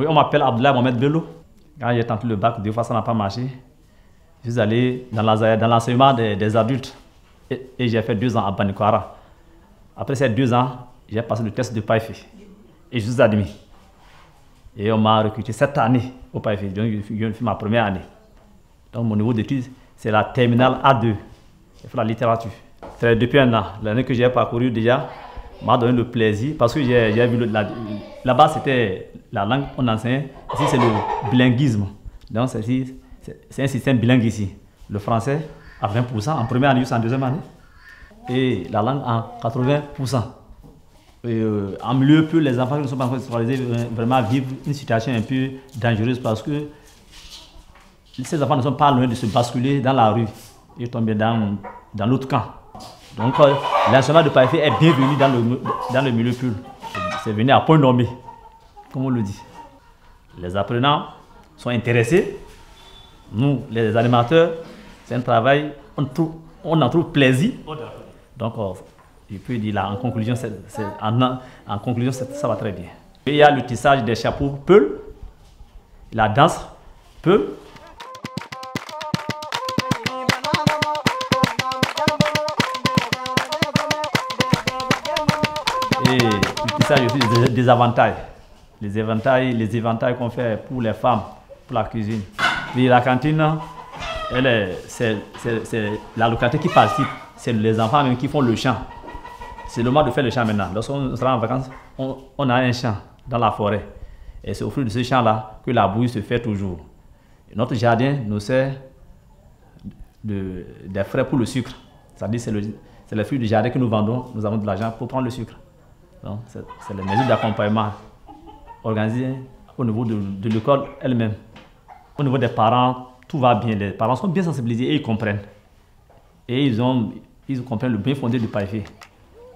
Oui, on m'appelle Abdoulaye Mohamed Bello. Quand j'ai tenté le bac, 2 fois ça n'a pas marché. Je suis allé dans l'enseignement des adultes et j'ai fait 2 ans à Banikwara. Après ces 2 ans, j'ai passé le test de PAEFE et je suis admis. Et on m'a recruté cette année au PAEFE, donc je fais ma première année. Donc mon niveau d'études, c'est la terminale A2. J'ai fait la littérature. C'est depuis un an. L'année que j'ai parcouru déjà m'a donné le plaisir parce que j'ai vu là-bas c'était la langue qu'on enseignait. Ici c'est le bilinguisme. Donc c'est un système bilingue ici. Le français à 20% en première année jusqu'en deuxième année. Et la langue en 80%. En milieu peu, les enfants qui ne sont pas encore scolarisés vraiment vivent une situation un peu dangereuse parce que ces enfants ne sont pas loin de se basculer dans la rue. Ils tombent dans l'autre camp. Donc l'enseignement de PAEFE est bienvenu dans le milieu pur. C'est venu à point nommé, comme on le dit. Les apprenants sont intéressés. Nous, les animateurs, c'est un travail, on en trouve plaisir. Donc, je peux dire là, en conclusion, ça va très bien. Il y a le tissage des chapeaux Peul, la danse Peul. Et le tissage aussi des éventails. Les éventails qu'on fait pour les femmes, pour la cuisine. Et la cantine, c'est la localité qui participe. C'est les enfants même qui font le chant. C'est le moment de faire le chant maintenant. Lorsqu'on sera en vacances, on a un champ dans la forêt. Et c'est au fruit de ce champ-là que la bouillie se fait toujours. Et notre jardin nous sert des frais pour le sucre. C'est-à-dire c'est le fruit du jardin que nous vendons. Nous avons de l'argent pour prendre le sucre. Donc c'est les mesures d'accompagnement organisées au niveau de l'école elle-même. Au niveau des parents, tout va bien. Les parents sont bien sensibilisés et ils comprennent. Et ils comprennent le bien fondé du PAEFE.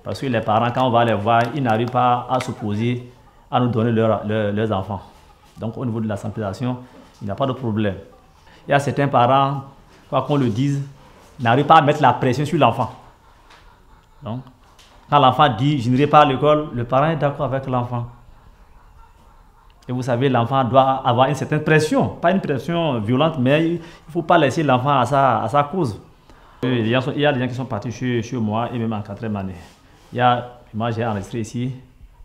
Parce que les parents, quand on va les voir, ils n'arrivent pas à s'opposer, à nous donner leurs enfants. Donc au niveau de la sensibilisation, il n'y a pas de problème. Il y a certains parents, quoi qu'on le dise, n'arrivent pas à mettre la pression sur l'enfant. Donc, quand l'enfant dit « je n'irai pas à l'école », le parent est d'accord avec l'enfant. Et vous savez, l'enfant doit avoir une certaine pression, pas une pression violente, mais il ne faut pas laisser l'enfant à sa cause. Il y a des gens qui sont partis chez moi et même en 4e année. Moi j'ai enregistré ici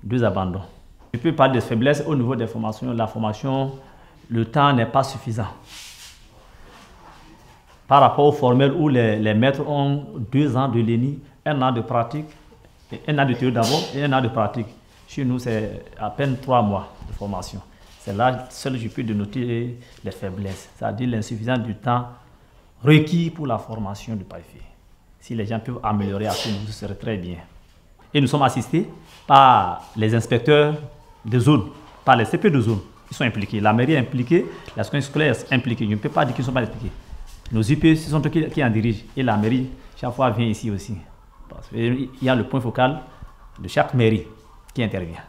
2 abandons. Je peux parler de faiblesse au niveau des formations. La formation, le temps n'est pas suffisant. Par rapport au formel où les maîtres ont 2 ans de l'ENI, 1 an de pratique, 1 an de théorie d'abord et 1 an de pratique. Chez nous, c'est à peine 3 mois de formation. C'est là seul que je peux dénoter les faiblesses, c'est-à-dire l'insuffisance du temps requis pour la formation du PAEFE. Si les gens peuvent améliorer à ce niveau, ce serait très bien. Et nous sommes assistés par les inspecteurs de zone, par les CP de zone. Ils sont impliqués. La mairie est impliquée, la seconde scolaire est impliquée. Je ne peux pas dire qu'ils ne sont pas impliqués. Nos IP, ce sont eux qui en dirigent. Et la mairie, chaque fois, vient ici aussi. Parce qu'il y a le point focal de chaque mairie qui intervient.